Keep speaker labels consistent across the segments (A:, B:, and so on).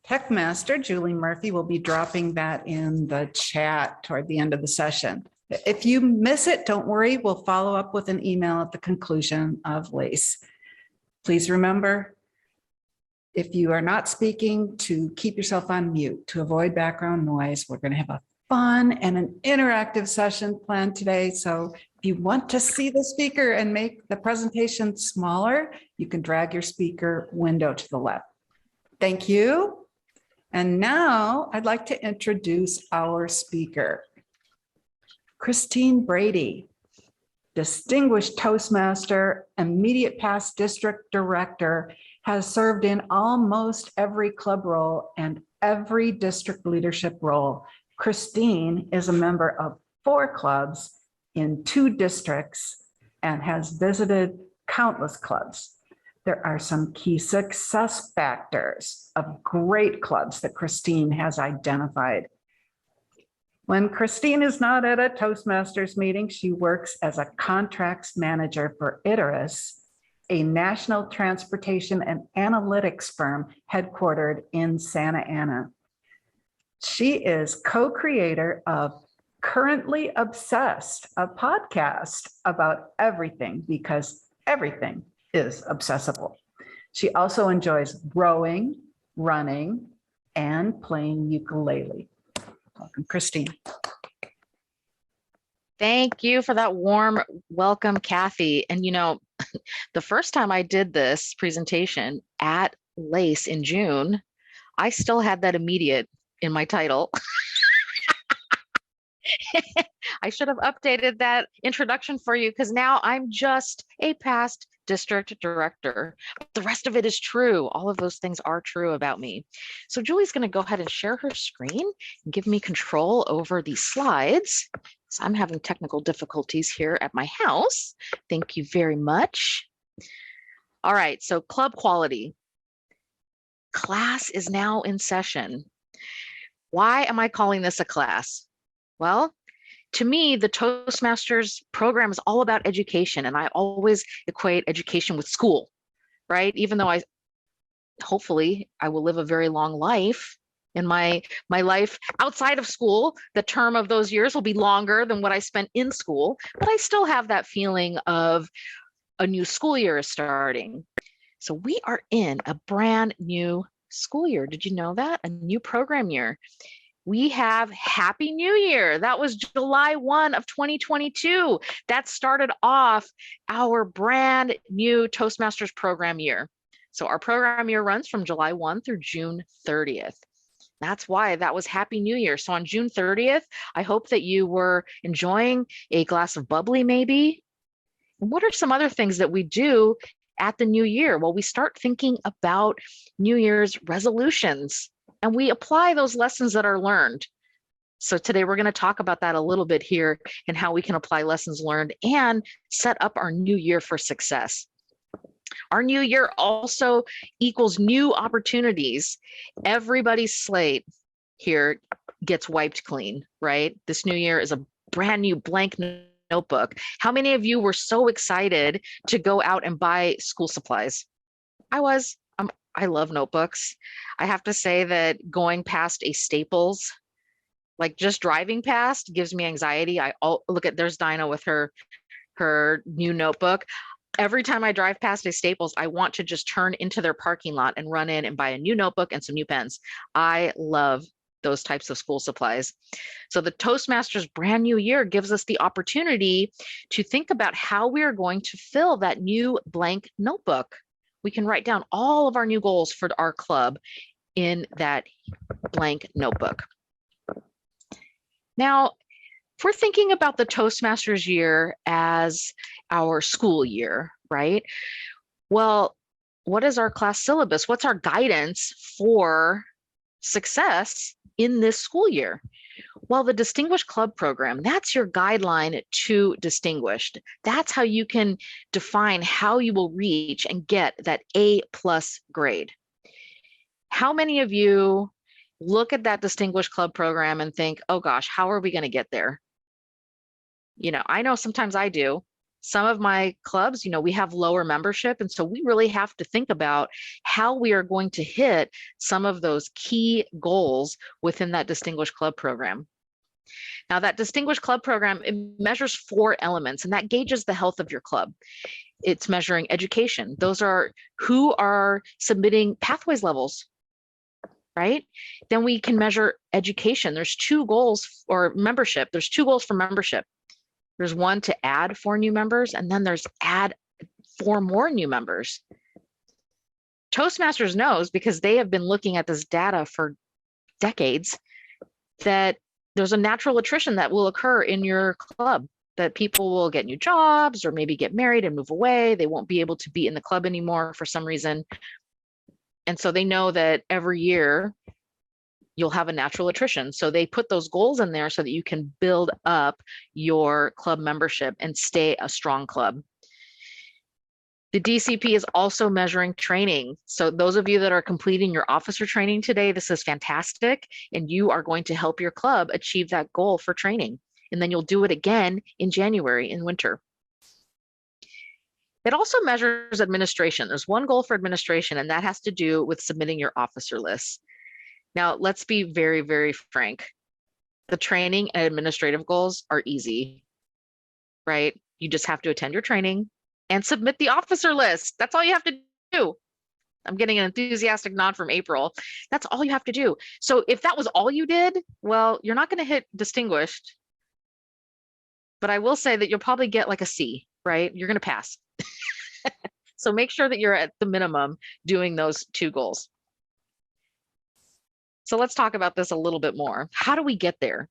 A: Tech Master, Julie Murphy, will be dropping that in the chat toward the end of the session. If you miss it, don't worry. We'll follow up with an email at the conclusion of LACE. Please remember, if you are not speaking, to keep yourself on mute to avoid background noise. We're going to have a fun and an interactive session planned today. So if you want to see the speaker and make the presentation smaller, you can drag your speaker window to the left. Thank you. And now I'd like to introduce our speaker, Christine Brady, distinguished Toastmaster, immediate past district director, has served in almost every club role and every district leadership role. Christine is a member of 4 clubs in 2 districts and has visited countless clubs. There are some key success factors of great clubs that Christine has identified. When Christine is not at a Toastmasters meeting, she works as a contracts manager for Iterus, a national transportation and analytics firm headquartered in Santa Ana. She is co-creator of Currently Obsessed, a podcast about everything because everything is obsessible. She also enjoys rowing, running, and playing ukulele. Welcome, Christine.
B: Thank you for that warm welcome, Kathy. And you know, the first time I did this presentation at LACE in June, I still had that immediate in my title. I should have updated that introduction for you because now I'm just a past district director. But the rest of it is true. All of those things are true about me. So Julie's going to go ahead and share her screen and give me control over these slides. So I'm having technical difficulties here at my house. Thank you very much. All right, so club quality. Class is now in session. Why am I calling this a class? Well, to me, the Toastmasters program is all about education, and I always equate education with school, right? Even though hopefully I will live a very long life in my life outside of school, the term of those years will be longer than what I spent in school, but I still have that feeling of a new school year is starting. So we are in a brand new school year. Did you know that? A new program year. We have Happy New Year. That was July 1 of 2022. That started off our brand new Toastmasters program year. So our program year runs from July 1 through June 30th. That's why that was Happy New Year. So on June 30th, I hope that you were enjoying a glass of bubbly maybe. And what are some other things that we do at the new year? Well, we start thinking about New Year's resolutions. And we apply those lessons that are learned. So today we're going to talk about that a little bit here and how we can apply lessons learned and set up our new year for success. Our new year also equals new opportunities. Everybody's slate here gets wiped clean, right? This new year is a brand new blank notebook. How many of you were so excited to go out and buy school supplies? I was. I love notebooks. I have to say that going past a Staples, like just driving past, gives me anxiety. Look at, there's Dinah with her new notebook. Every time I drive past a Staples, I want to just turn into their parking lot and run in and buy a new notebook and some new pens. I love those types of school supplies. So the Toastmasters brand new year gives us the opportunity to think about how we are going to fill that new blank notebook. We can write down all of our new goals for our club in that blank notebook. Now, if we're thinking about the Toastmasters year as our school year, right? Well, what is our class syllabus? What's our guidance for success in this school year? Well, the Distinguished Club Program, that's your guideline to Distinguished. That's how you can define how you will reach and get that A+ grade. How many of you look at that Distinguished Club Program and think, oh gosh, how are we going to get there? You know, I know sometimes I do. Some of my clubs, we have lower membership. And so we really have to think about how we are going to hit some of those key goals within that Distinguished Club program. Now, that Distinguished Club program, it measures 4 elements, and that gauges the health of your club. It's measuring education. Those are who are submitting pathways levels, right? Then we can measure education. There's 2 goals, or membership. There's 2 goals for membership. There's one to add 4 new members, and then there's add 4 more new members. Toastmasters knows, because they have been looking at this data for decades, that there's a natural attrition that will occur in your club, that people will get new jobs or maybe get married and move away. They won't be able to be in the club anymore for some reason. And so they know that every year you'll have a natural attrition. So they put those goals in there so that you can build up your club membership and stay a strong club. The DCP is also measuring training. So those of you that are completing your officer training today, this is fantastic. And you are going to help your club achieve that goal for training. And then you'll do it again in January, in winter. It also measures administration. There's one goal for administration, and that has to do with submitting your officer lists. Now, let's be very, very frank. The training and administrative goals are easy, right? You just have to attend your training and submit the officer list. That's all you have to do. I'm getting an enthusiastic nod from April. That's all you have to do. So if that was all you did, well, you're not going to hit distinguished. But I will say that you'll probably get like a C, right? You're going to pass. So make sure that you're at the minimum doing those 2 goals. So let's talk about this a little bit more. How do we get there?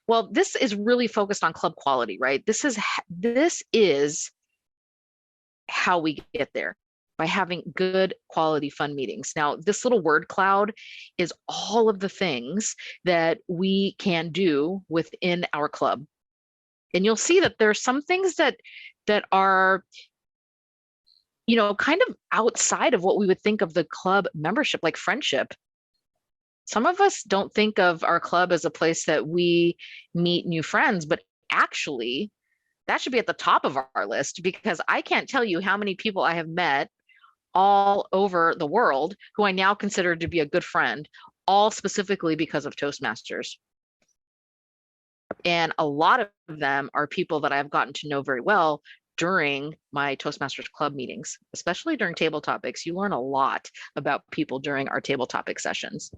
B: Well, this is really focused on club quality, right? This is how we get there, by having good quality fun meetings. Now, this little word cloud is all of the things that we can do within our club. And you'll see that there's some things that are, kind of outside of what we would think of the club membership, like friendship. Some of us don't think of our club as a place that we meet new friends, but actually that should be at the top of our list, because I can't tell you how many people I have met all over the world who I now consider to be a good friend, all specifically because of Toastmasters. And a lot of them are people that I've gotten to know very well during my Toastmasters Club meetings, especially during table topics. You learn a lot about people during our table topic sessions.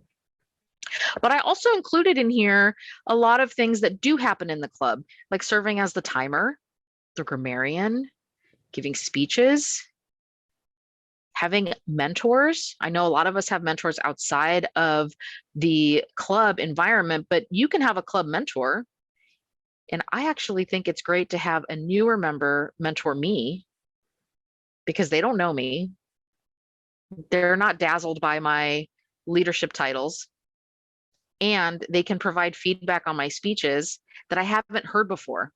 B: But I also included in here a lot of things that do happen in the club, like serving as the timer, the grammarian, giving speeches, having mentors. I know a lot of us have mentors outside of the club environment, but you can have a club mentor. And I actually think it's great to have a newer member mentor me, because they don't know me. They're not dazzled by my leadership titles. And they can provide feedback on my speeches that I haven't heard before.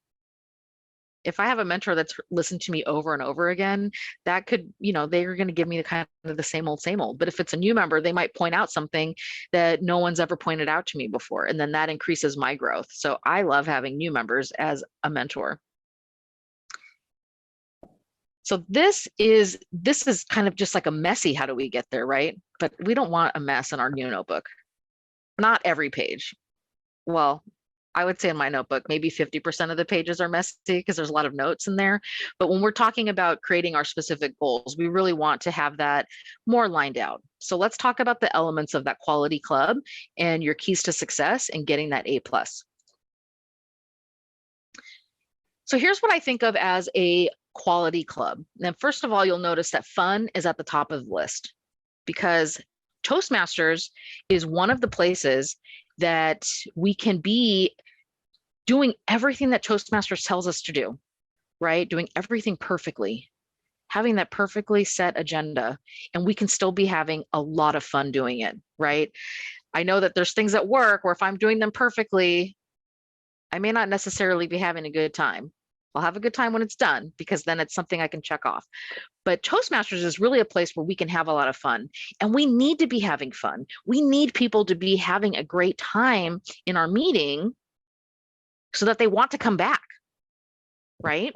B: If I have a mentor that's listened to me over and over again, that could, they're going to give me the kind of the same old, same old. But if it's a new member, they might point out something that no one's ever pointed out to me before. And then that increases my growth. So I love having new members as a mentor. So this is kind of just like a messy, how do we get there, right? But we don't want a mess in our new notebook. Not every page. Well, I would say in my notebook, maybe 50% of the pages are messy because there's a lot of notes in there. But when we're talking about creating our specific goals, we really want to have that more lined out. So let's talk about the elements of that quality club and your keys to success and getting that A+. So here's what I think of as a quality club. Now, first of all, you'll notice that fun is at the top of the list, because Toastmasters is one of the places that we can be doing everything that Toastmasters tells us to do, right? Doing everything perfectly, having that perfectly set agenda, and we can still be having a lot of fun doing it, right? I know that there's things at work where if I'm doing them perfectly, I may not necessarily be having a good time. I'll have a good time when it's done, because then it's something I can check off. But Toastmasters is really a place where we can have a lot of fun, and we need to be having fun. We need people to be having a great time in our meeting so that they want to come back, right?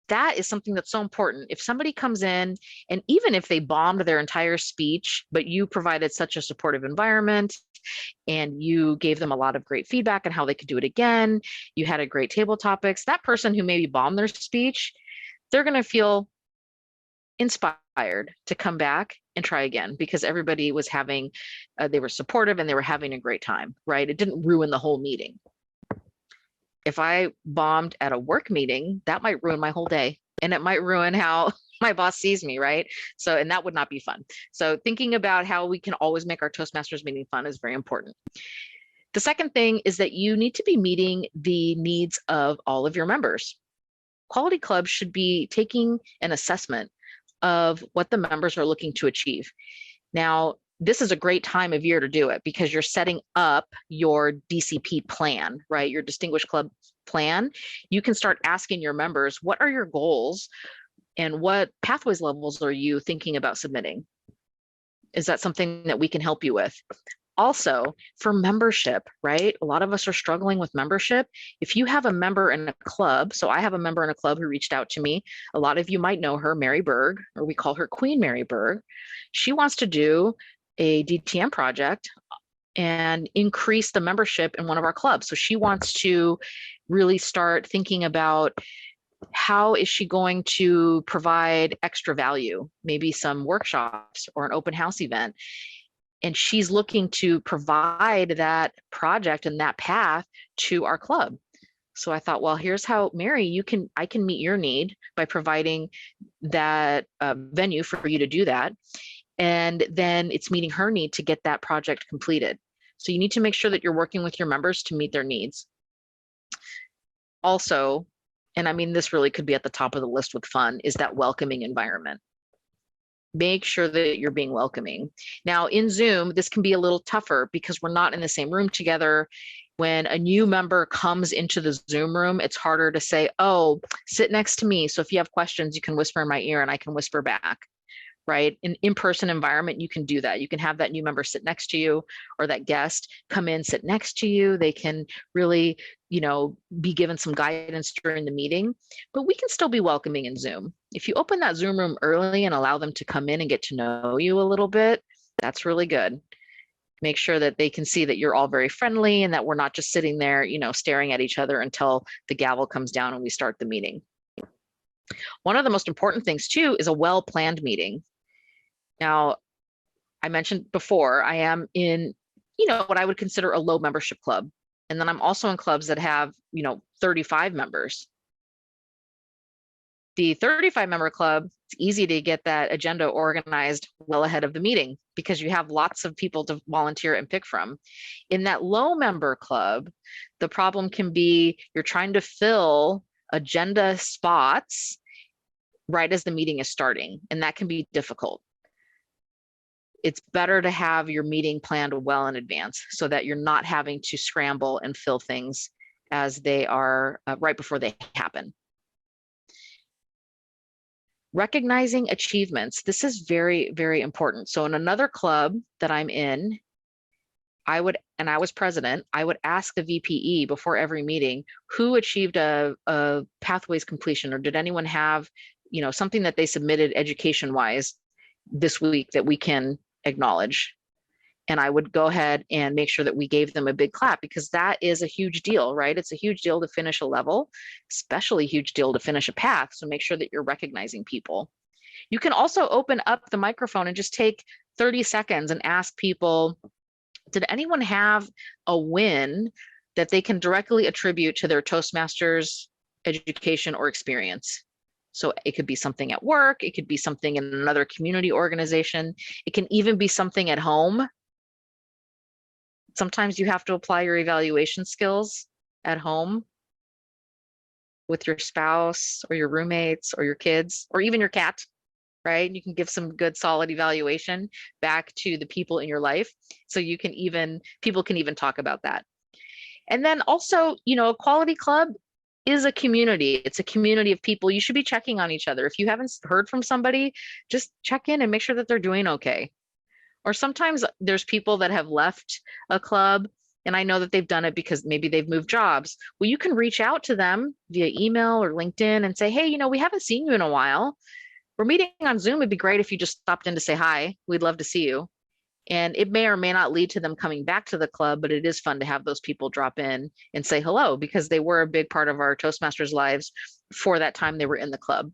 B: that is something that's so important. If somebody comes in and even if they bombed their entire speech, but you provided such a supportive environment and you gave them a lot of great feedback on how they could do it again, you had a great table topics, that person who maybe bombed their speech, they're going to feel inspired to come back and try again because everybody was having, they were supportive and they were having a great time, right? It didn't ruin the whole meeting. If I bombed at a work meeting, that might ruin my whole day and it might ruin how my boss sees me, right? So, and that would not be fun. So thinking about how we can always make our Toastmasters meeting fun is very important. The second thing is that you need to be meeting the needs of all of your members. Quality clubs should be taking an assessment of what the members are looking to achieve. Now, this is a great time of year to do it because you're setting up your DCP plan, right? Your Distinguished Club plan. You can start asking your members, what are your goals and what pathways levels are you thinking about submitting? Is that something that we can help you with? Also, for membership, right? A lot of us are struggling with membership. If you have a member in a club, so I have a member in a club who reached out to me. A lot of you might know her, Mary Berg, or we call her Queen Mary Berg. She wants to do a DTM project and increase the membership in one of our clubs. So she wants to really start thinking about how is she going to provide extra value, maybe some workshops or an open house event. And she's looking to provide that project and that path to our club. So I thought, well, here's how, Mary, I can meet your need by providing that venue for you to do that. And then it's meeting her need to get that project completed. So you need to make sure that you're working with your members to meet their needs. Also, and I mean, this really could be at the top of the list with fun, is that welcoming environment. Make sure that you're being welcoming. Now in Zoom, this can be a little tougher because we're not in the same room together. When a new member comes into the Zoom room, it's harder to say, oh, sit next to me. So if you have questions, you can whisper in my ear and I can whisper back, right? In in-person environment, you can do that. You can have that new member sit next to you or that guest come in, sit next to you. They can really, be given some guidance during the meeting, but we can still be welcoming in Zoom. If you open that Zoom room early and allow them to come in and get to know you a little bit, that's really good. Make sure that they can see that you're all very friendly and that we're not just sitting there, staring at each other until the gavel comes down and we start the meeting. One of the most important things too is a well-planned meeting. Now, I mentioned before, I am in, what I would consider a low membership club. And then I'm also in clubs that have, 35 members. The 35 member club, it's easy to get that agenda organized well ahead of the meeting because you have lots of people to volunteer and pick from. In that low member club, the problem can be you're trying to fill agenda spots right as the meeting is starting, and that can be difficult. It's better to have your meeting planned well in advance so that you're not having to scramble and fill things as they are right before they happen. Recognizing achievements. This is very, very important. So in another club that I'm in, I was president, I would ask the VPE before every meeting, who achieved a pathways completion, or did anyone have, something that they submitted education-wise this week that we can acknowledge. And I would go ahead and make sure that we gave them a big clap because that is a huge deal, right? It's a huge deal to finish a level, especially a huge deal to finish a path. So make sure that you're recognizing people. You can also open up the microphone and just take 30 seconds and ask people, did anyone have a win that they can directly attribute to their Toastmasters education or experience? So it could be something at work, it could be something in another community organization, it can even be something at home. Sometimes you have to apply your evaluation skills at home with your spouse or your roommates or your kids or even your cat, right? You can give some good solid evaluation back to the people in your life. So people can even talk about that. And then also, a quality club is a community. It's a community of people. You should be checking on each other. If you haven't heard from somebody, just check in and make sure that they're doing okay. Or sometimes there's people that have left a club and I know that they've done it because maybe they've moved jobs. Well, you can reach out to them via email or LinkedIn and say, hey, we haven't seen you in a while. We're meeting on Zoom. It'd be great if you just stopped in to say hi. We'd love to see you. And it may or may not lead to them coming back to the club, but it is fun to have those people drop in and say hello because they were a big part of our Toastmasters lives for that time they were in the club.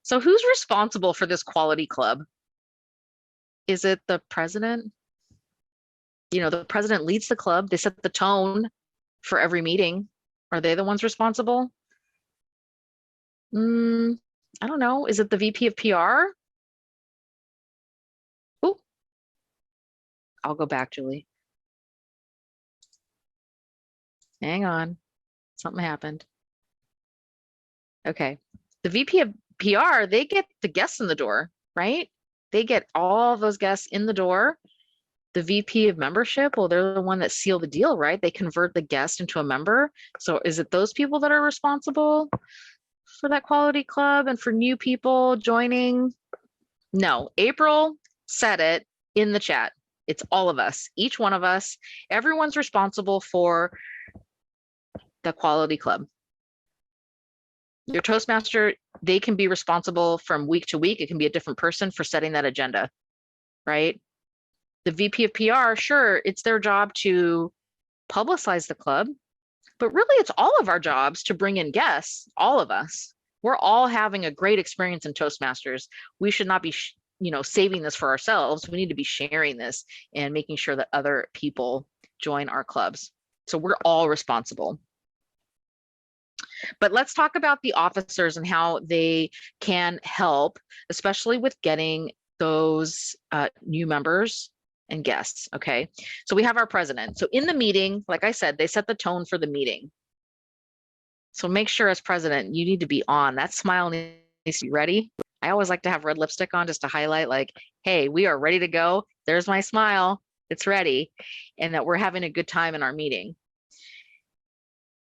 B: So who's responsible for this quality club? Is it the president? The president leads the club. They set the tone for every meeting. Are they the ones responsible? I don't know. Is it the VP of PR? Oh, I'll go back, Julie. Hang on. Something happened. Okay. The VP of PR, they get the guests in the door, right? They get all those guests in the door. The VP of membership, well, they're the one that seal the deal, right? They convert the guest into a member. So is it those people that are responsible for that quality club and for new people joining? No, April said it in the chat. It's all of us, each one of us. Everyone's responsible for the quality club. Your Toastmaster, they can be responsible from week to week. It can be a different person for setting that agenda, right? The VP of PR, sure, it's their job to publicize the club, but really it's all of our jobs to bring in guests, all of us. We're all having a great experience in Toastmasters. We should not be, saving this for ourselves. We need to be sharing this and making sure that other people join our clubs. So we're all responsible. But let's talk about the officers and how they can help, especially with getting those new members and guests. Okay, so we have our president. So in the meeting, like I said, they set the tone for the meeting. So make sure as president, you need to be on. That smile needs to be ready. I always like to have red lipstick on just to highlight like, hey, we are ready to go. There's my smile. It's ready. And that we're having a good time in our meeting.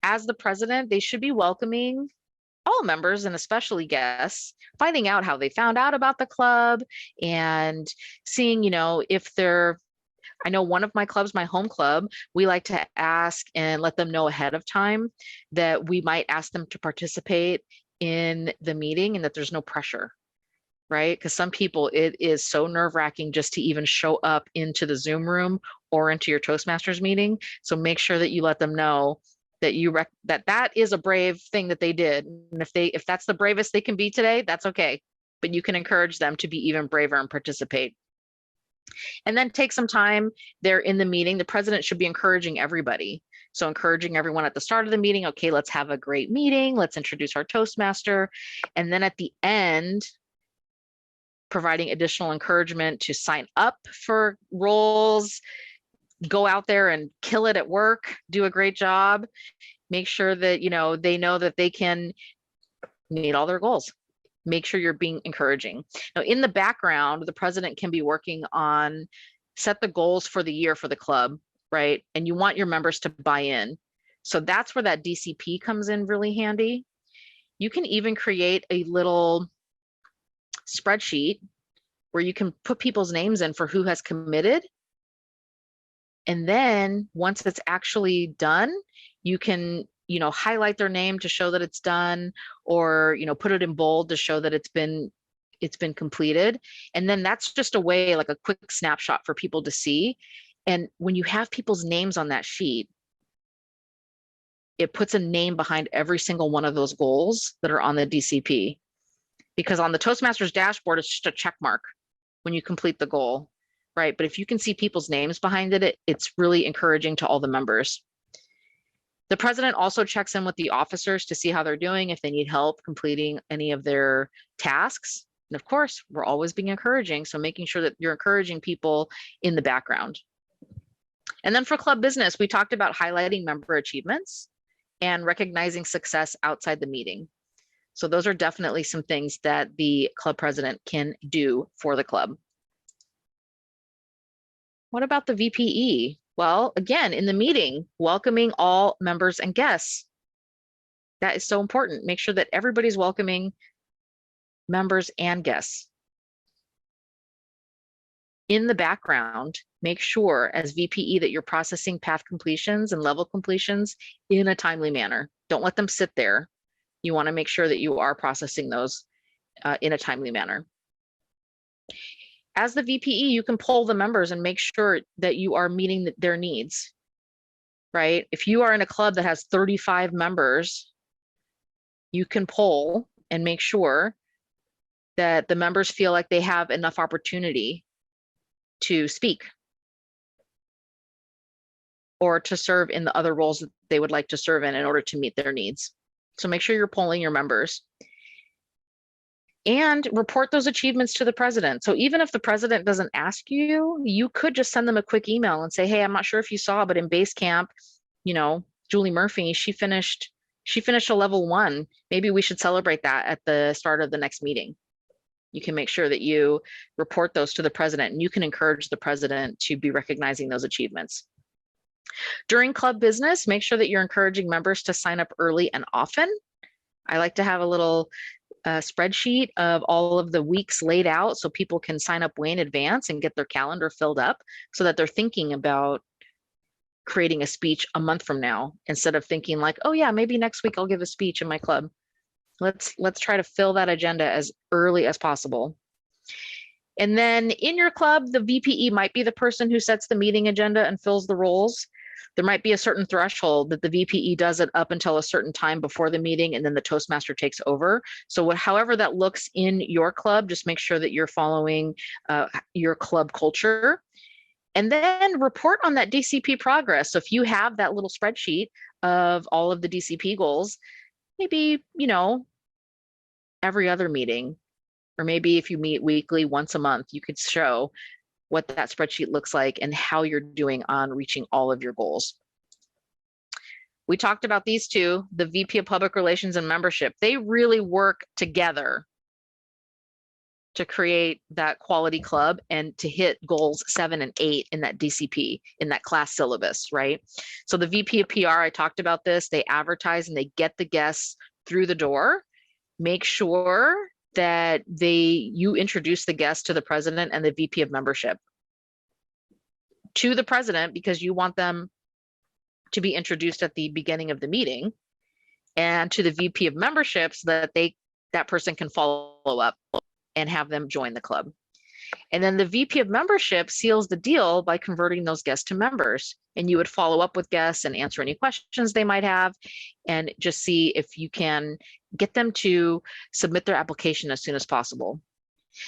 B: As the president, they should be welcoming all members and especially guests, finding out how they found out about the club and seeing, if they're, I know one of my clubs, my home club, we like to ask and let them know ahead of time that we might ask them to participate in the meeting and that there's no pressure, right? Because some people, it is so nerve-wracking just to even show up into the Zoom room or into your Toastmasters meeting. So make sure that you let them know that that is a brave thing that they did. And if that's the bravest they can be today, that's okay. But you can encourage them to be even braver and participate. And then take some time there in the meeting. The president should be encouraging everybody. So encouraging everyone at the start of the meeting, okay, let's have a great meeting. Let's introduce our Toastmaster. And then at the end, providing additional encouragement to sign up for roles, go out there and kill it at work, do a great job, make sure that, they know that they can meet all their goals. Make sure you're being encouraging. Now, in the background, the president can be working on set the goals for the year for the club, right? And you want your members to buy in. So that's where that DCP comes in really handy. You can even create a little spreadsheet where you can put people's names in for who has committed. And then once it's actually done, you can, highlight their name to show that it's done, or, put it in bold to show that it's been completed. And then that's just a way, like a quick snapshot for people to see. And when you have people's names on that sheet, it puts a name behind every single one of those goals that are on the DCP. Because on the Toastmasters dashboard, it's just a check mark when you complete the goal, right? But if you can see people's names behind it, it's really encouraging to all the members. The president also checks in with the officers to see how they're doing, if they need help completing any of their tasks. And of course, we're always being encouraging. So making sure that you're encouraging people in the background. And then for club business, we talked about highlighting member achievements and recognizing success outside the meeting. So those are definitely some things that the club president can do for the club. What about the VPE? Well, again, in the meeting, welcoming all members and guests. That is so important. Make sure that everybody's welcoming members and guests. in the background, make sure as VPE that you're processing path completions and level completions in a timely manner. Don't let them sit there. You want to make sure that you are processing those in a timely manner. As the VPE, you can poll the members and make sure that you are meeting their needs, right? If you are in a club that has 35 members, you can poll and make sure that the members feel like they have enough opportunity to speak or to serve in the other roles that they would like to serve in order to meet their needs. So make sure you're polling your members and report those achievements to the president. So even if the president doesn't ask you, you could just send them a quick email and say, hey, I'm not sure if you saw, but in base camp, you know, Julie Murphy, she finished a level 1. Maybe we should celebrate that at the start of the next meeting. You can make sure that you report those to the president, and you can encourage the president to be recognizing those achievements. During club business, make sure that you're encouraging members to sign up early and often. I like to have a little spreadsheet of all of the weeks laid out so people can sign up way in advance and get their calendar filled up so that they're thinking about creating a speech a month from now instead of thinking like, oh yeah, maybe next week I'll give a speech in my club. Let's try to fill that agenda as early as possible. And then in your club, the VPE might be the person who sets the meeting agenda and fills the roles. There might be a certain threshold that the VPE does it up until a certain time before the meeting, and then the Toastmaster takes over. So however that looks in your club, just make sure that you're following your club culture. And then report on that DCP progress. So if you have that little spreadsheet of all of the DCP goals, maybe, you know, every other meeting, or maybe if you meet weekly, once a month, you could show what that spreadsheet looks like and how you're doing on reaching all of your goals. We talked about these two, the VP of Public Relations and Membership. They really work together to create that quality club and to hit goals 7 and 8 in that DCP, in that class syllabus, right? So the VP of PR, I talked about this, they advertise and they get the guests through the door. Make sure that you introduce the guests to the president and the VP of membership. To the president, because you want them to be introduced at the beginning of the meeting, and to the VP of membership so that that person can follow up and have them join the club. And then the VP of membership seals the deal by converting those guests to members. And you would follow up with guests and answer any questions they might have and just see if you can get them to submit their application as soon as possible.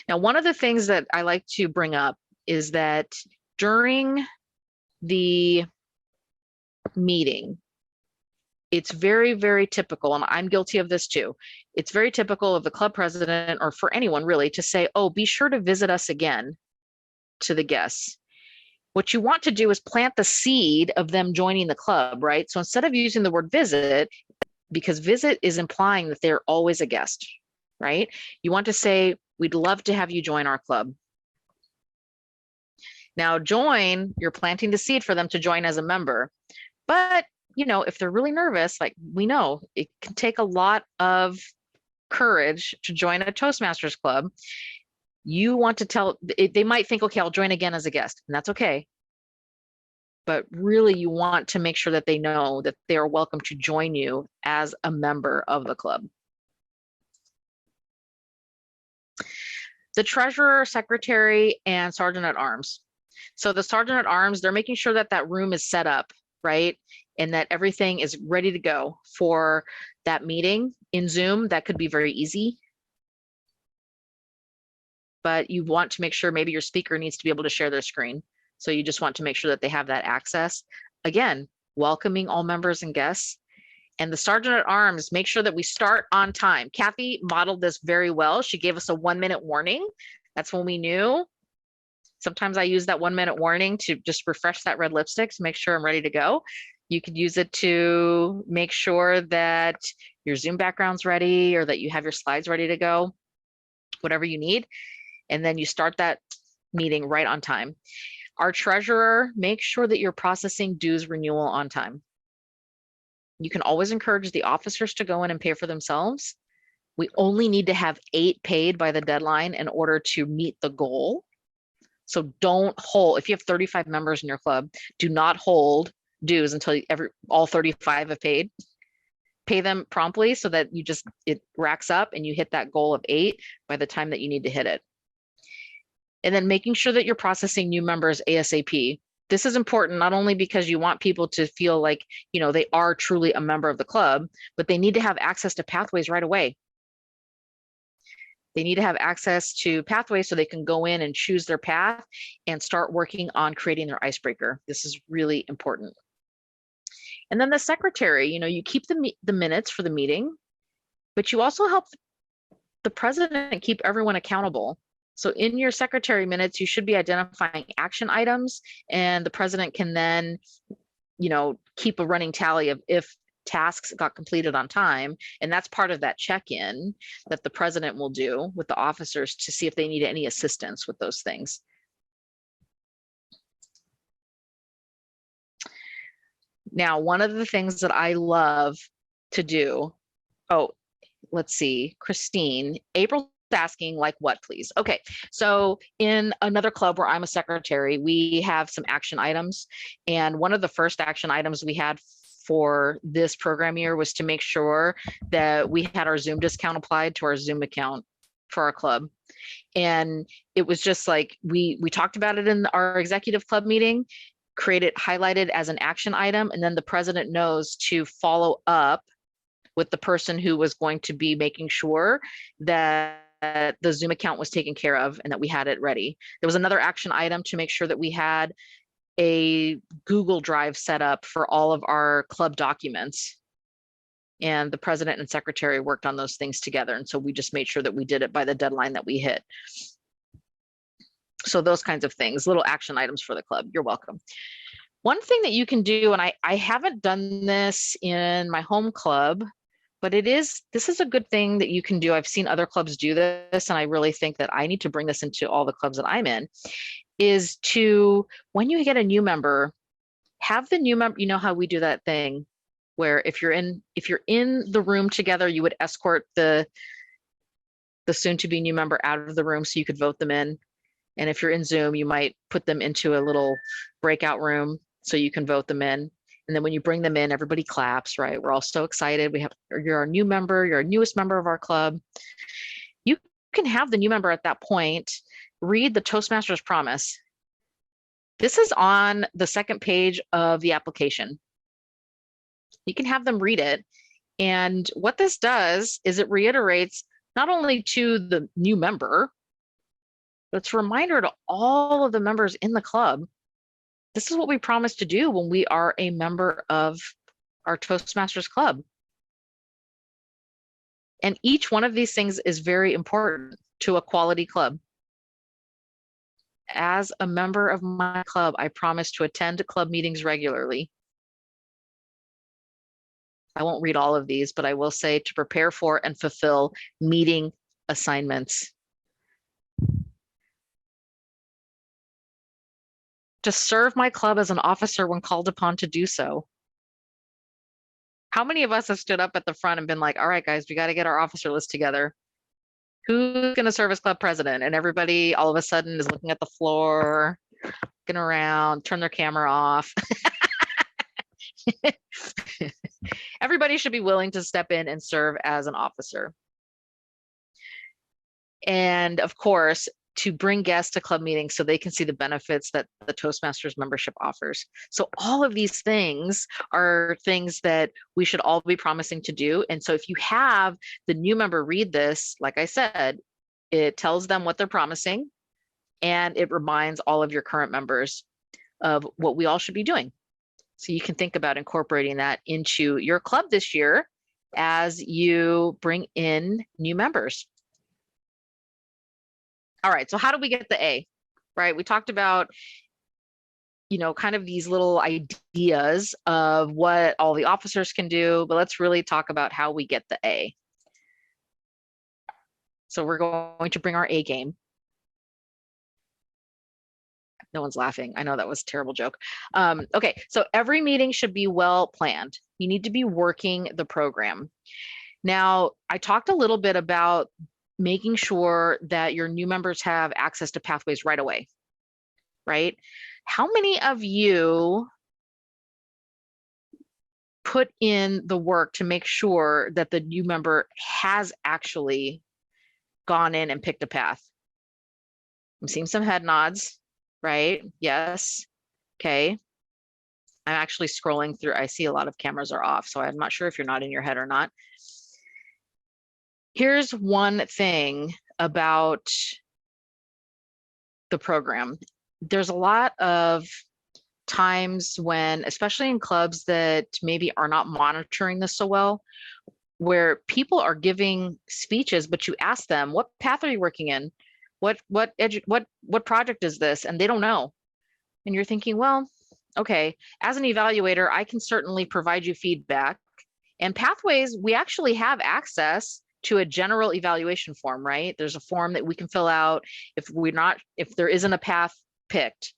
B: Now, one of the things that I like to bring up is that during the meeting, it's very, very typical, and I'm guilty of this too. It's very typical of the club president, or for anyone really, to say, oh, be sure to visit us again to the guests. What you want to do is plant the seed of them joining the club, right? So instead of using the word visit, because visit is implying that they're always a guest, right? You want to say, we'd love to have you join our club. Now join, you're planting the seed for them to join as a member. But you know, if they're really nervous, like we know, it can take a lot of courage to join a Toastmasters club. You want to they might think, okay, I'll join again as a guest, and that's okay. But really, you want to make sure that they know that they are welcome to join you as a member of the club. The treasurer, secretary, and sergeant at arms. So the sergeant at arms, they're making sure that that room is set up, right? And that everything is ready to go for that meeting. In Zoom, that could be very easy. But you want to make sure maybe your speaker needs to be able to share their screen. So you just want to make sure that they have that access. Again, welcoming all members and guests. And the sergeant at arms, make sure that we start on time. Kathy modeled this very well. She gave us a 1-minute warning. That's when we knew. Sometimes I use that 1-minute warning to just refresh that red lipstick to make sure I'm ready to go. You could use it to make sure that your Zoom background's ready or that you have your slides ready to go, whatever you need. And then you start that meeting right on time. Our treasurer, make sure that you're processing dues renewal on time. You can always encourage the officers to go in and pay for themselves. We only need to have 8 paid by the deadline in order to meet the goal. So don't hold, if you have 35 members in your club, do not hold dues until all 35 have paid. Pay them promptly so that it racks up and you hit that goal of 8 by the time that you need to hit it. And then making sure that you're processing new members ASAP. This is important not only because you want people to feel like, they are truly a member of the club, but they need to have access to pathways right away. They need to have access to pathways so they can go in and choose their path and start working on creating their icebreaker. This is really important. And then the secretary, you keep the minutes for the meeting, but you also help the president keep everyone accountable. So in your secretary minutes, you should be identifying action items, and the president can then, keep a running tally of if tasks got completed on time. And that's part of that check-in that the president will do with the officers to see if they need any assistance with those things. Now, one of the things that I love to do, let's see, Christine, April's asking like what, please? Okay, so in another club where I'm a secretary, we have some action items. And one of the first action items we had for this program year was to make sure that we had our Zoom discount applied to our Zoom account for our club. And it was just like, we talked about it in our executive club meeting, highlighted as an action item, and then the president knows to follow up with the person who was going to be making sure that the Zoom account was taken care of and that we had it ready. There was another action item to make sure that we had a Google Drive set up for all of our club documents. And the president and secretary worked on those things together. And so we just made sure that we did it by the deadline that we hit. So those kinds of things, little action items for the club. You're welcome. One thing that you can do, and I haven't done this in my home club, but this is a good thing that you can do. I've seen other clubs do this, and I really think that I need to bring this into all the clubs that I'm in, is to, when you get a new member, have the new member, how we do that thing where if you're in the room together, you would escort the soon to be new member out of the room so you could vote them in. And if you're in Zoom, you might put them into a little breakout room so you can vote them in. And then when you bring them in, everybody claps, right? We're all so excited. You're our new member, you're our newest member of our club. You can have the new member at that point read the Toastmasters Promise. This is on the second page of the application. You can have them read it. And what this does is it reiterates not only to the new member, but it's a reminder to all of the members in the club. This is what we promise to do when we are a member of our Toastmasters Club. And each one of these things is very important to a quality club. As a member of my club, I promise to attend club meetings regularly. I won't read all of these, but I will say to prepare for and fulfill meeting assignments. To serve my club as an officer when called upon to do so. How many of us have stood up at the front and been like, all right, guys, we got to get our officer list together. Who's going to serve as club president? And everybody all of a sudden is looking at the floor, looking around, turn their camera off. Everybody should be willing to step in and serve as an officer. And of course, to bring guests to club meetings so they can see the benefits that the Toastmasters membership offers. So all of these things are things that we should all be promising to do. And so if you have the new member read this, like I said, it tells them what they're promising, and it reminds all of your current members of what we all should be doing. So you can think about incorporating that into your club this year as you bring in new members. All right, so how do we get the A, right? We talked about, kind of these little ideas of what all the officers can do, but let's really talk about how we get the A. So we're going to bring our A game. No one's laughing. I know that was a terrible joke. Okay, so every meeting should be well planned. You need to be working the program. Now, I talked a little bit about making sure that your new members have access to pathways right away. right? How many of you put in the work to make sure that the new member has actually gone in and picked a path? I'm seeing some head nods, right? Yes. Okay. I'm actually scrolling through. I see a lot of cameras are off, so I'm not sure if you're nodding your head or not. Here's one thing about the program. There's a lot of times when, especially in clubs that maybe are not monitoring this so well, where people are giving speeches, but you ask them, what path are you working in? What project is this? And they don't know. And you're thinking, well, okay, as an evaluator, I can certainly provide you feedback. And Pathways, we actually have access to a general evaluation form, right? There's a form that we can fill out if there isn't a path picked.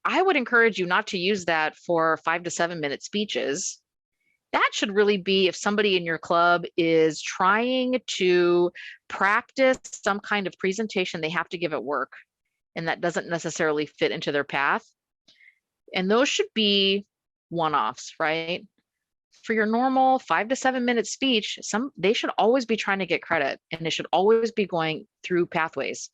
B: I would encourage you not to use that for 5 to 7 minute speeches. That should really be if somebody in your club is trying to practice some kind of presentation they have to give at work, and that doesn't necessarily fit into their path. And those should be one-offs, right? For your normal 5 to 7 minute speech, they should always be trying to get credit, and it should always be going through Pathways.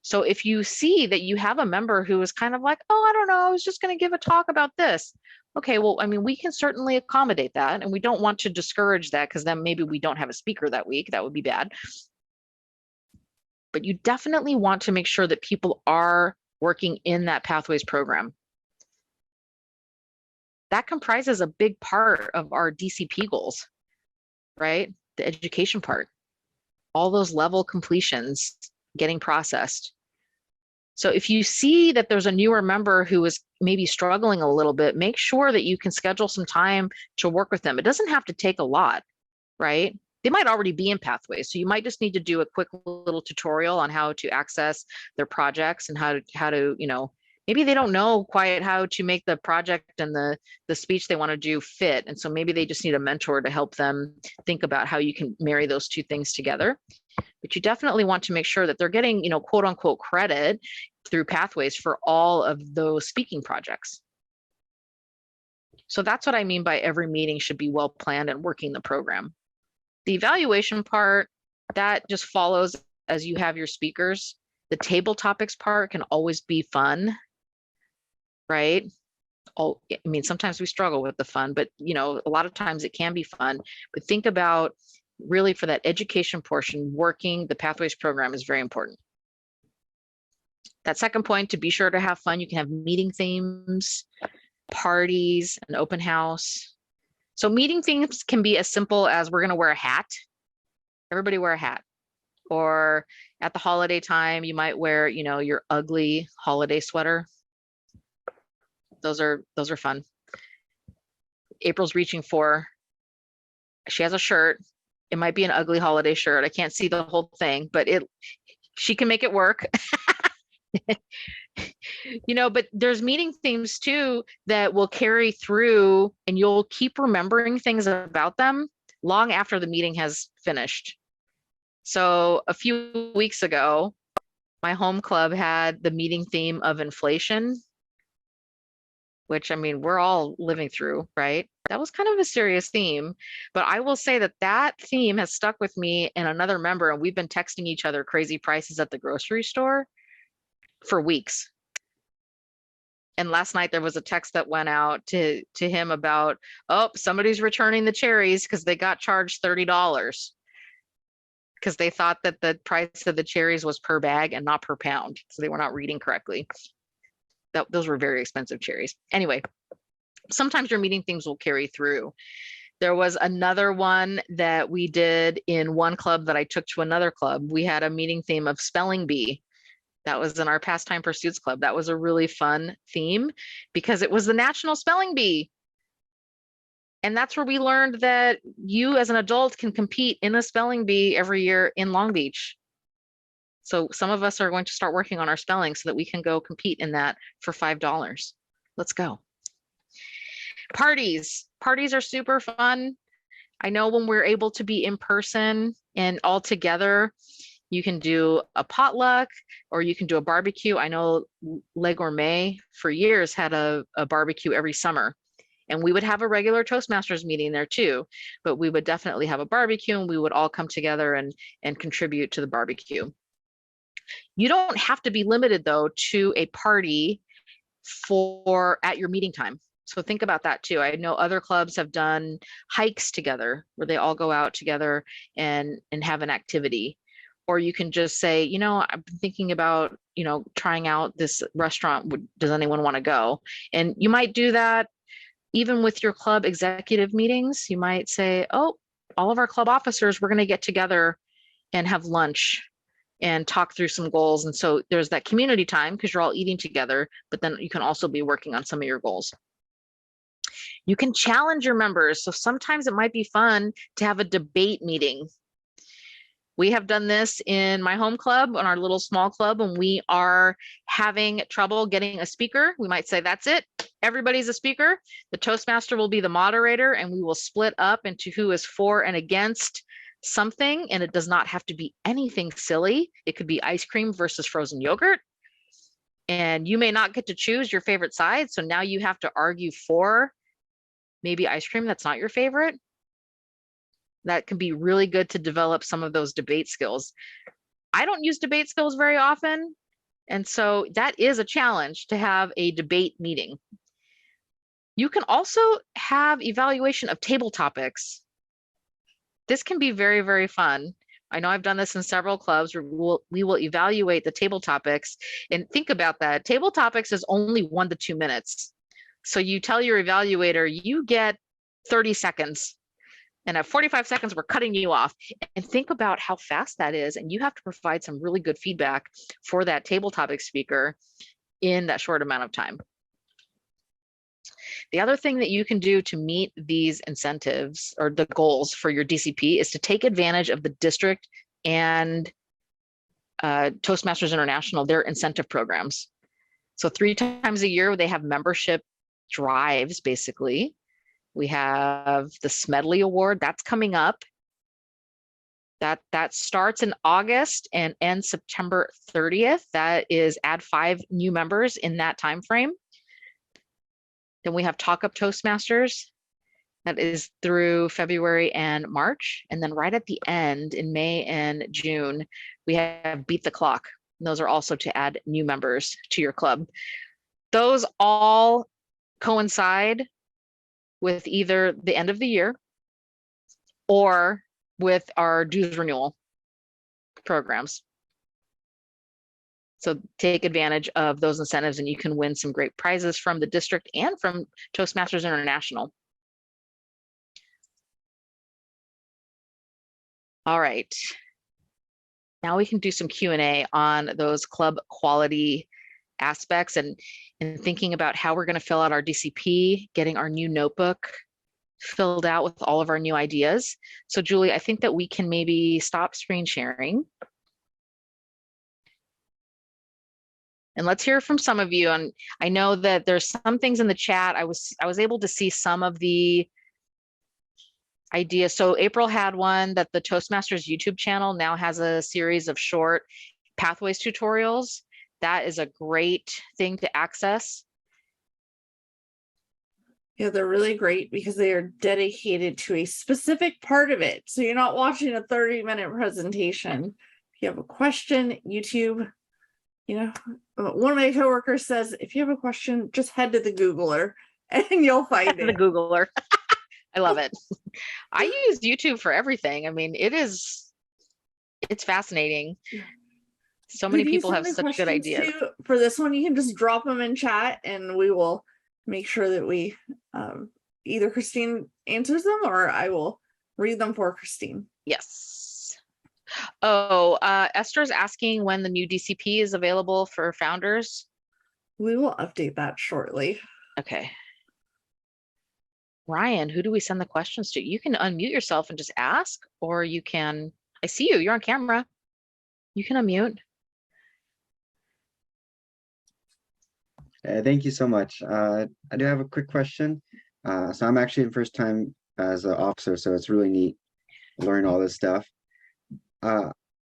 B: So if you see that you have a member who is kind of like, oh, I don't know, I was just going to give a talk about this. Okay, well, I mean, we can certainly accommodate that, and we don't want to discourage that because then maybe we don't have a speaker that week. That would be bad. But you definitely want to make sure that people are working in that Pathways program. That comprises a big part of our DCP goals, right? The education part, all those level completions getting processed. So if you see that there's a newer member who is maybe struggling a little bit, make sure that you can schedule some time to work with them. It doesn't have to take a lot, right? They might already be in Pathways, so you might just need to do a quick little tutorial on how to access their projects and how to, maybe they don't know quite how to make the project and the speech they want to do fit. And so maybe they just need a mentor to help them think about how you can marry those two things together. But you definitely want to make sure that they're getting, quote unquote credit through Pathways for all of those speaking projects. So that's what I mean by every meeting should be well planned and working the program. The evaluation part, that just follows as you have your speakers. The table topics part can always be fun, right? I mean, sometimes we struggle with the fun, but a lot of times it can be fun. But think about really for that education portion, working the Pathways program is very important. That second point, to be sure to have fun, you can have meeting themes, parties, an open house. So meeting themes can be as simple as we're going to wear a hat. Everybody wear a hat. Or at the holiday time, you might wear, your ugly holiday sweater. Those are fun. April's reaching for, she has a shirt. It might be an ugly holiday shirt. I can't see the whole thing, but she can make it work. But there's meeting themes too that will carry through, and you'll keep remembering things about them long after the meeting has finished. So a few weeks ago, my home club had the meeting theme of inflation, which, I mean, we're all living through, right? That was kind of a serious theme, but I will say that theme has stuck with me and another member, and we've been texting each other crazy prices at the grocery store for weeks. And last night there was a text that went out to him about, oh, somebody's returning the cherries because they got charged $30 because they thought that the price of the cherries was per bag and not per pound. So they were not reading correctly. Those were very expensive cherries. Anyway, sometimes your meeting things will carry through. There was another one that we did in one club that I took to another club. We had a meeting theme of spelling bee. That was in our Pastime Pursuits Club. That was a really fun theme because it was the National Spelling Bee. And that's where we learned that you as an adult can compete in a spelling bee every year in Long Beach. So some of us are going to start working on our spelling so that we can go compete in that for $5. Let's go. Parties are super fun. I know when we're able to be in person and all together, You can do a potluck or you can do a barbecue. I know Le Gourmet for years had a barbecue every summer. And we would have a regular Toastmasters meeting there too, but we would definitely have a barbecue and we would all come together and contribute to the barbecue. You don't have to be limited though to a party for at your meeting time. So think about that too. I know other clubs have done hikes together where they all go out together and have an activity. Or you can just say, you know, I've been thinking about, you know, trying out this restaurant. Does anyone want to go? And you might do that even with your club executive meetings. You might say, oh, all of our club officers, we're going to get together and have lunch and talk through some goals. And so there's that community time because you're all eating together, but then you can also be working on some of your goals. You can challenge your members. So sometimes it might be fun to have a debate meeting. We have done this in my home club, on our little small club, when we are having trouble getting a speaker. We might say, that's it. Everybody's a speaker. The Toastmaster will be the moderator, and we will split up into who is for and against something. And it does not have to be anything silly. It could be ice cream versus frozen yogurt. And you may not get to choose your favorite side. So now you have to argue for maybe ice cream that's not your favorite. That can be really good to develop some of those debate skills. I don't use debate skills very often. And so that is a challenge to have a debate meeting. You can also have evaluation of table topics. This can be very, very fun. I know I've done this in several clubs where we will evaluate the table topics. And think about that. Table topics is only 1 to 2 minutes. So you tell your evaluator, you get 30 seconds. And at 45 seconds, we're cutting you off. And think about how fast that is. And you have to provide some really good feedback for that table topic speaker in that short amount of time. The other thing that you can do to meet these incentives or the goals for your DCP is to take advantage of the district and Toastmasters International, their incentive programs. So 3 times a year, they have membership drives, basically. We have the Smedley Award, that's coming up. That starts in August and ends September 30th. That is add 5 new members in that time frame. Then we have Talk Up Toastmasters. That is through February and March. And then right at the end in May and June, we have Beat the Clock. And those are also to add new members to your club. Those all coincide with either the end of the year or with our dues renewal programs. So take advantage of those incentives and you can win some great prizes from the district and from Toastmasters International. All right. Now we can do some Q&A on those club quality aspects and thinking about how we're going to fill out our DCP, getting our new notebook filled out with all of our new ideas. So Julie, I think that we can maybe stop screen sharing. And let's hear from some of you. And I know that there's some things in the chat. I was able to see some of the ideas. So April had one that the Toastmasters YouTube channel now has a series of short pathways tutorials. That is a great thing to access.
C: Yeah, they're really great because they are dedicated to a specific part of it. So you're not watching a 30-minute presentation. If you have a question, YouTube, you know, one of my coworkers says, if you have a question, just head to the Googler and you'll find it.
B: The Googler. I love it. I use YouTube for everything. I mean, it's fascinating. So many people have such good ideas.
C: For this one, you can just drop them in chat and we will make sure that we either Christine answers them or I will read them for Christine.
B: Yes. Oh, Esther's asking when the new DCP is available for founders.
C: We will update that shortly.
B: Okay. Ryan, who do we send the questions to? You can unmute yourself and just ask, or you can, I see you, you're on camera. You can unmute.
D: Thank you so much. I do have a quick question. So I'm actually the first time as an officer, so it's really neat to learn all this stuff.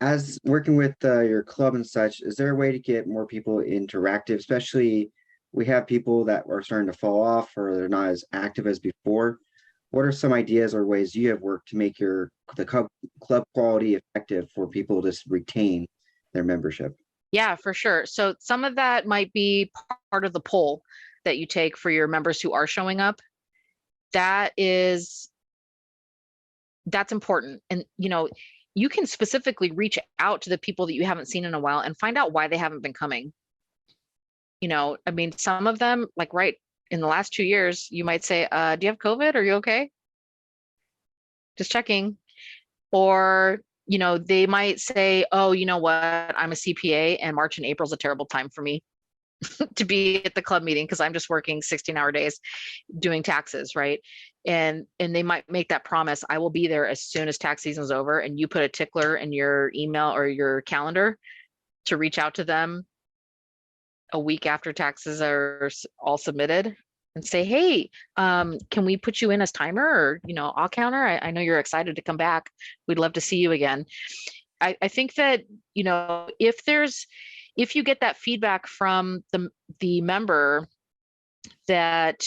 D: as working with your club and such, is there a way to get more people interactive? Especially, we have people that are starting to fall off or they're not as active as before. What are some ideas or ways you have worked to make the club quality effective for people to retain their membership?
B: Yeah, for sure. So some of that might be part of the poll that you take for your members who are showing up. That's important. And, you can specifically reach out to the people that you haven't seen in a while and find out why they haven't been coming. I mean, some of them, like right in the last 2 years, you might say, do you have COVID? Are you okay? Just checking. Or, they might say, oh, you know what? I'm a CPA and March and April is a terrible time for me to be at the club meeting because I'm just working 16-hour days doing taxes, right? And they might make that promise, I will be there as soon as tax season is over, and you put a tickler in your email or your calendar to reach out to them a week after taxes are all submitted and say, hey, can we put you in as timer or, I'll counter. I know you're excited to come back. We'd love to see you again. I think that, if you get that feedback from the member that,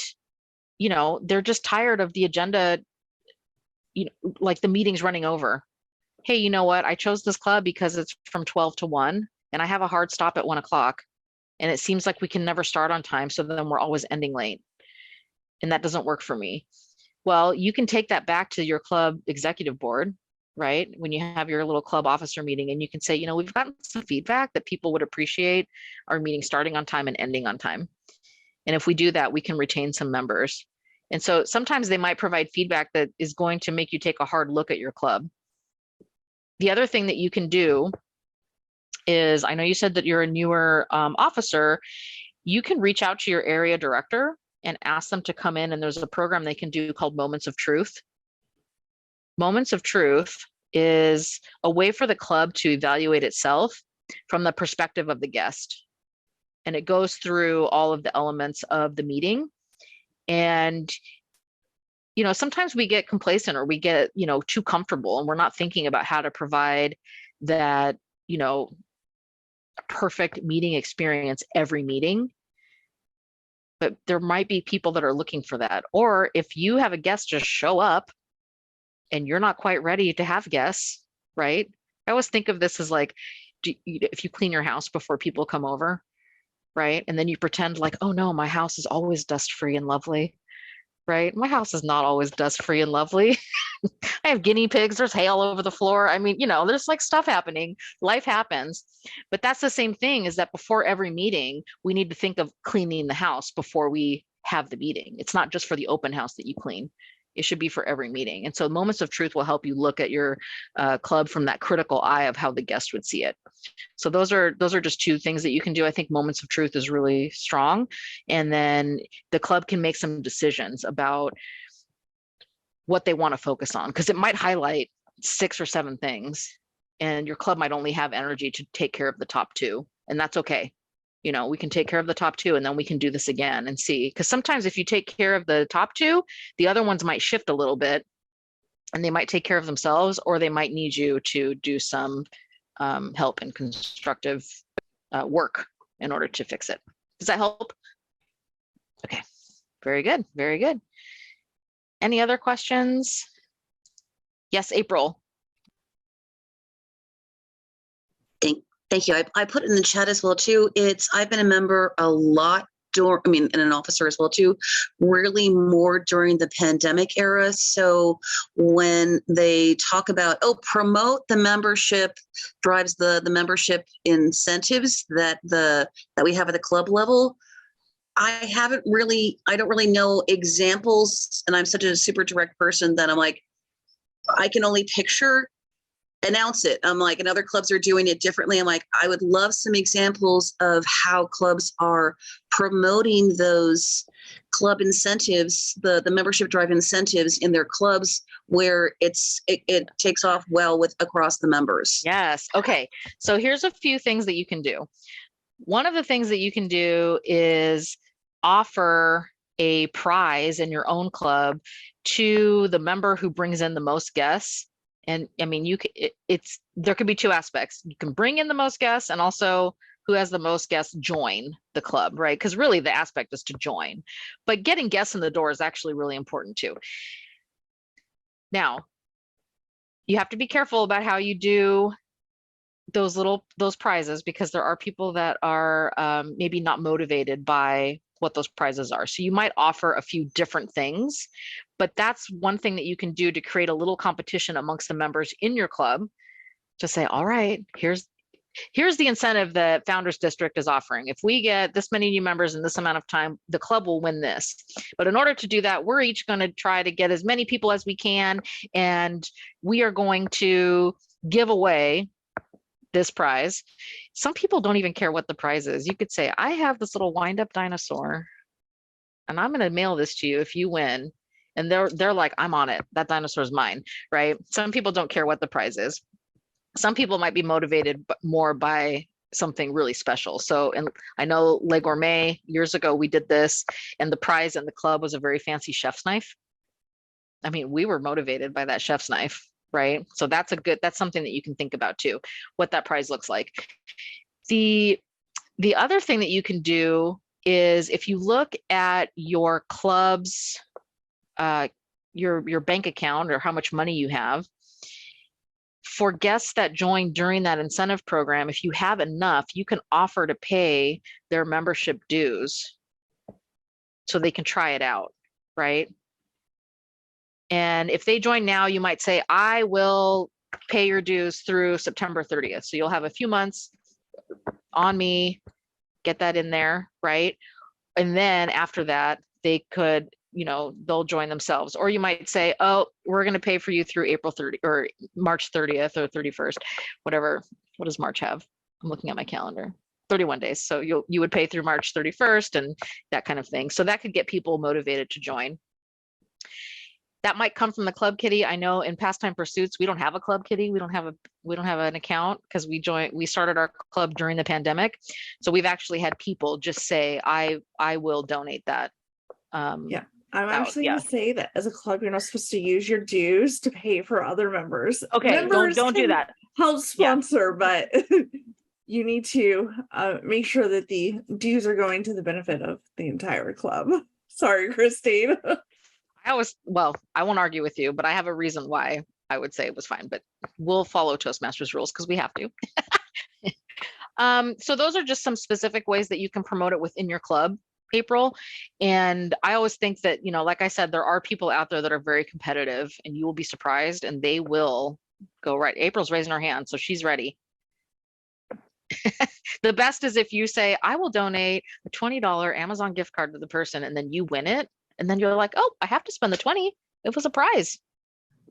B: they're just tired of the agenda, like the meeting's running over. Hey, you know what? I chose this club because it's from 12 to 1 and I have a hard stop at 1 o'clock. And it seems like we can never start on time. So then we're always ending late. And that doesn't work for me. Well, you can take that back to your club executive board, right? When you have your little club officer meeting, and you can say, we've gotten some feedback that people would appreciate our meeting starting on time and ending on time. And if we do that, we can retain some members. And so sometimes they might provide feedback that is going to make you take a hard look at your club. The other thing that you can do is, I know you said that you're a newer officer, you can reach out to your area director and ask them to come in, and there's a program they can do called Moments of Truth. Moments of Truth is a way for the club to evaluate itself from the perspective of the guest. And it goes through all of the elements of the meeting. And, sometimes we get complacent or we get, too comfortable, and we're not thinking about how to provide that, perfect meeting experience every meeting. But there might be people that are looking for that. Or if you have a guest just show up and you're not quite ready to have guests, right? I always think of this as like, if you clean your house before people come over, right? And then you pretend like, oh no, my house is always dust-free and lovely, right? My house is not always dust-free and lovely. I have guinea pigs, there's hay all over the floor. I mean, there's like stuff happening, life happens. But that's the same thing, is that before every meeting, we need to think of cleaning the house before we have the meeting. It's not just for the open house that you clean. It should be for every meeting. And so Moments of Truth will help you look at your club from that critical eye of how the guest would see it. So those are just two things that you can do. I think Moments of Truth is really strong. And then the club can make some decisions about what they want to focus on, because it might highlight 6 or 7 things and your club might only have energy to take care of the top 2, and that's okay. We can take care of the top 2 and then we can do this again and see, because sometimes if you take care of the top 2, the other ones might shift a little bit and they might take care of themselves, or they might need you to do some help and constructive work in order to fix it. Does that help? Okay, very good, very good. Any other questions? Yes, April.
E: Thank you. I put in the chat as well too. I've been a member a lot and an officer as well too, really more during the pandemic era. So when they talk about, promote the membership, drives the membership incentives that we have at the club level, I don't really know examples, and I'm such a super direct person that I'm like, I can only picture, announce it. I'm like, and other clubs are doing it differently. I'm like, I would love some examples of how clubs are promoting those club incentives, the membership drive incentives in their clubs, where it takes off well with across the members.
B: Yes. Okay. So here's a few things that you can do. One of the things that you can do is offer a prize in your own club to the member who brings in the most guests And I mean, there could be two aspects. You can bring in the most guests, and also who has the most guests join the club, right? Because really the aspect is to join, but getting guests in the door is actually really important too. Now, you have to be careful about how you do those prizes, because there are people that are maybe not motivated by what those prizes are. So you might offer a few different things, but that's one thing that you can do to create a little competition amongst the members in your club to say, all right, here's the incentive that Founders District is offering. If we get this many new members in this amount of time, the club will win this. But in order to do that, we're each going to try to get as many people as we can, and we are going to give away this prize. Some people don't even care what the prize is. You could say, I have this little wind-up dinosaur, and I'm going to mail this to you if you win. And they're like, I'm on it. That dinosaur's mine, right? Some people don't care what the prize is. Some people might be motivated more by something really special. So, and I know Le Gourmet, years ago, we did this, and the prize in the club was a very fancy chef's knife. I mean, we were motivated by that chef's knife, right? So that's something that you can think about too, what that prize looks like. The other thing that you can do is, if you look at your club's, your bank account, or how much money you have, for guests that join during that incentive program, if you have enough, you can offer to pay their membership dues so they can try it out, right? And if they join now, you might say, I will pay your dues through September 30th. So you'll have a few months on me, get that in there, right? And then after that, they could, they'll join themselves. Or you might say, oh, we're going to pay for you through April 30 or March 30th or 31st, whatever. What does March have? I'm looking at my calendar. 31 days. So you would pay through March 31st and that kind of thing. So that could get people motivated to join. That might come from the Club Kitty. I know in Pastime Pursuits, we don't have a Club Kitty. We don't have an account, because we started our club during the pandemic. So we've actually had people just say, I will donate that.
C: Yeah. I'm actually going to say that as a club, you're not supposed to use your dues to pay for other members.
B: Okay,
C: members
B: don't do that.
C: Help sponsor, but you need to make sure that the dues are going to the benefit of the entire club. Sorry, Christine.
B: I won't argue with you, but I have a reason why I would say it was fine, but we'll follow Toastmasters rules because we have to. So those are just some specific ways that you can promote it within your club, April. And I always think that, like I said, there are people out there that are very competitive, and you will be surprised, and they will go right. April's raising her hand, so she's ready. The best is if you say, I will donate a $20 Amazon gift card to the person, and then you win it. And then you're like, oh, I have to spend the 20. It was a prize.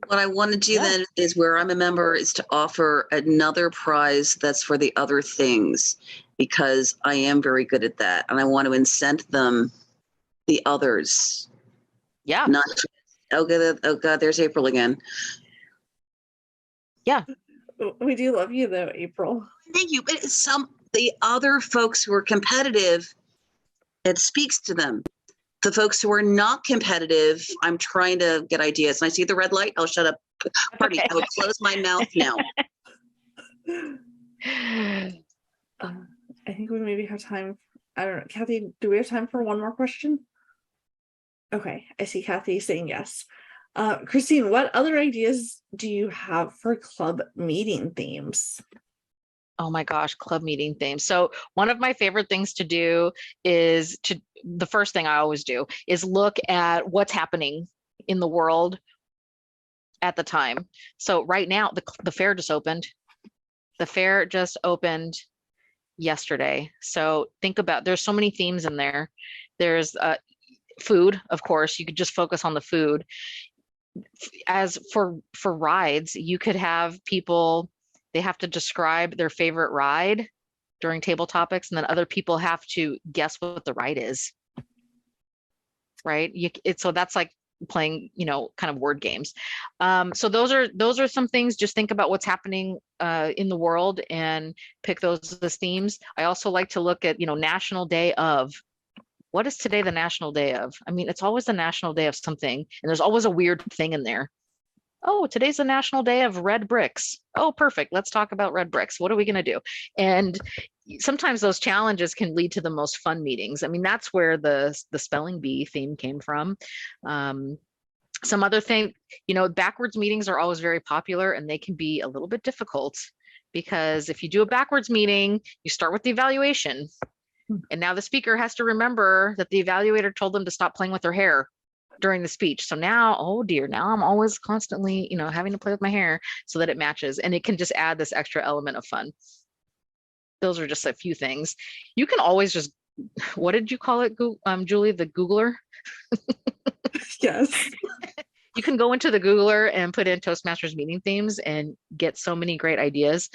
E: What I want to do then is, where I'm a member, is to offer another prize that's for the other things, because I am very good at that. And I want to incent them, the others.
B: Yeah.
E: Not just, oh God, there's April again.
B: Yeah.
C: We do love you though, April.
E: Thank you. But it's the other folks who are competitive, it speaks to them. The folks who are not competitive, I'm trying to get ideas. And I see the red light. I'll shut up. Pardon me. I will close my mouth now.
C: I think we maybe have time. I don't know. Kathy, do we have time for one more question? Okay. I see Kathy saying yes. Christine, what other ideas do you have for club meeting themes?
B: Oh my gosh, club meeting themes. So one of my favorite things to do is the first thing I always do is look at what's happening in the world at the time. So right now, the fair just opened. The fair just opened yesterday. So think about, there's so many themes in there. There's food, of course. You could just focus on the food. As for rides, you could have people, they have to describe their favorite ride during table topics, and then other people have to guess what the ride is. Right? So that's like playing, kind of word games. So those are some things. Just think about what's happening in the world and pick those as themes. I also like to look at, National Day of. What is today the National Day of? I mean, it's always the National Day of something, and there's always a weird thing in there. Oh, today's the National Day of Red Bricks. Oh, perfect. Let's talk about red bricks. What are we going to do? And sometimes those challenges can lead to the most fun meetings. I mean, that's where the spelling bee theme came from. Some other thing, backwards meetings are always very popular, and they can be a little bit difficult because if you do a backwards meeting, you start with the evaluation. And now the speaker has to remember that the evaluator told them to stop playing with their hair during the speech. So now, oh dear, now I'm always constantly, having to play with my hair so that it matches. And it can just add this extra element of fun. Those are just a few things. You can always just, what did you call it, Julie, the Googler?
C: Yes.
B: You can go into the Googler and put in Toastmasters meeting themes and get so many great ideas.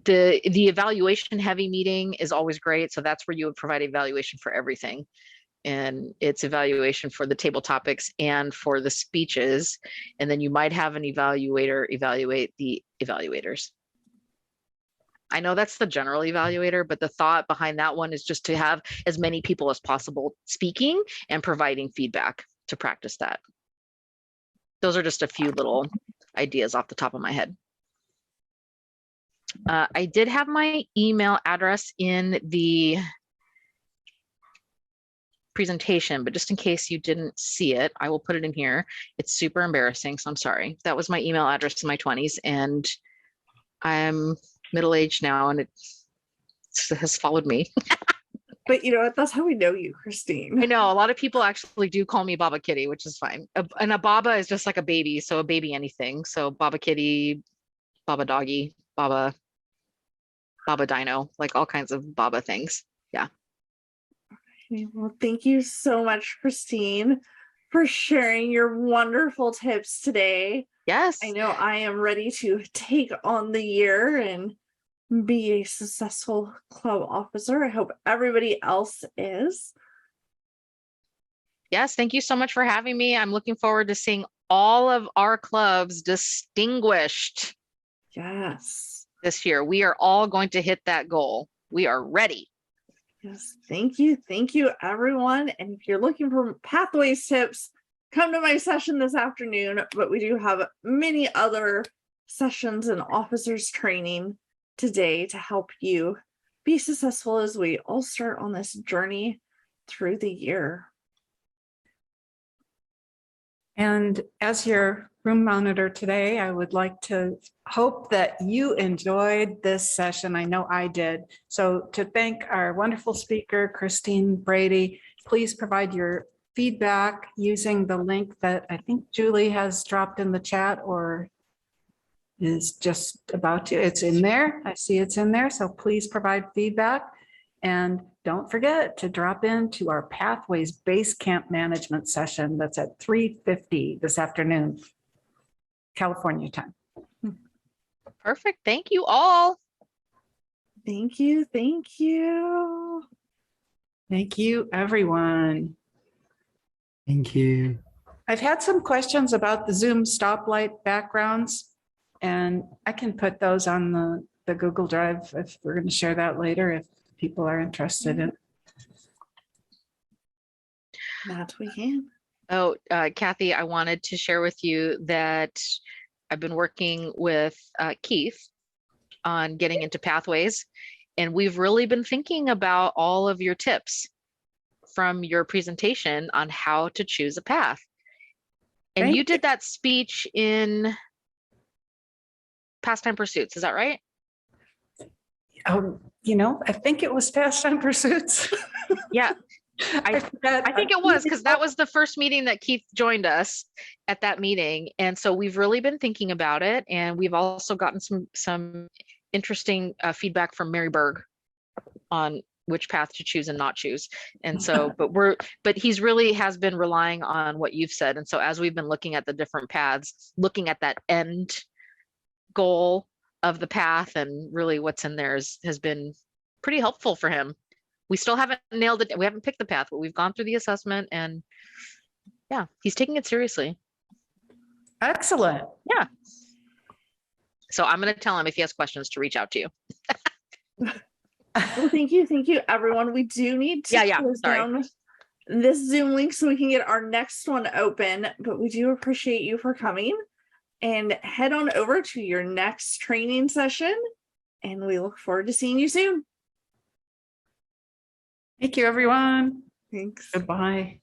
B: The evaluation heavy meeting is always great. So that's where you would provide evaluation for everything. And it's evaluation for the table topics and for the speeches. And then you might have an evaluator evaluate the evaluators. I know that's the general evaluator, but the thought behind that one is just to have as many people as possible speaking and providing feedback to practice that. Those are just a few little ideas off the top of my head. I did have my email address in the presentation, but just in case you didn't see it, I will put it in here. It's super embarrassing, so I'm sorry. That was my email address in my 20s, and I'm middle-aged now, and it has followed me.
C: But you know what? That's how we know you, Christine.
B: I know a lot of people actually do call me Baba Kitty, which is fine. And a Baba is just like a baby, so a baby anything. So Baba Kitty, Baba Doggy, Baba Dino, like all kinds of Baba things. Yeah.
C: Okay, well, thank you so much, Christine, for sharing your wonderful tips today.
B: Yes.
C: I know I am ready to take on the year and be a successful club officer. I hope everybody else is.
B: Yes, thank you so much for having me. I'm looking forward to seeing all of our clubs distinguished
C: Yes.
B: this year. We are all going to hit that goal. We are ready.
C: Yes. Thank you. Thank you, everyone. And if you're looking for pathways tips, come to my session this afternoon. But we do have many other sessions and officers training today to help you be successful as we all start on this journey through the year.
A: And as your room monitor today, I would like to hope that you enjoyed this session. I know I did. So to thank our wonderful speaker, Christine Brady, please provide your feedback using the link that I think Julie has dropped in the chat or is just about to. It's in there. I see it's in there. So please provide feedback. And don't forget to drop into our Pathways Base Camp Management session. That's at 3:50 this afternoon, California time.
B: Perfect. Thank you all.
C: Thank you. Thank you.
A: Thank you, everyone.
F: Thank you.
A: I've had some questions about the Zoom stoplight backgrounds, and I can put those on the Google Drive if we're going to share that later if people are interested in.
C: That we can.
B: Oh, Kathy, I wanted to share with you that I've been working with Keith on getting into Pathways, and we've really been thinking about all of your tips from your presentation on how to choose a path. And you did that speech in Pastime Pursuits, is that right?
A: Oh, I think it was Pastime Pursuits.
B: Yeah. I think it was, because that was the first meeting that Keith joined us at that meeting. And so we've really been thinking about it. And we've also gotten some interesting feedback from Mary Berg on which path to choose and not choose. And so, but he's really has been relying on what you've said. And so as we've been looking at the different paths, looking at that end goal of the path and really what's in there has been pretty helpful for him. We still haven't nailed it. We haven't picked the path, but we've gone through the assessment and yeah, he's taking it seriously.
A: Excellent.
B: Yeah. So I'm going to tell him if he has questions to reach out to you.
C: Well, thank you, everyone. We do need to close down this Zoom link so we can get our next one open. But we do appreciate you for coming, and head on over to your next training session. And we look forward to seeing you soon.
A: Thank you, everyone.
C: Thanks.
A: Goodbye.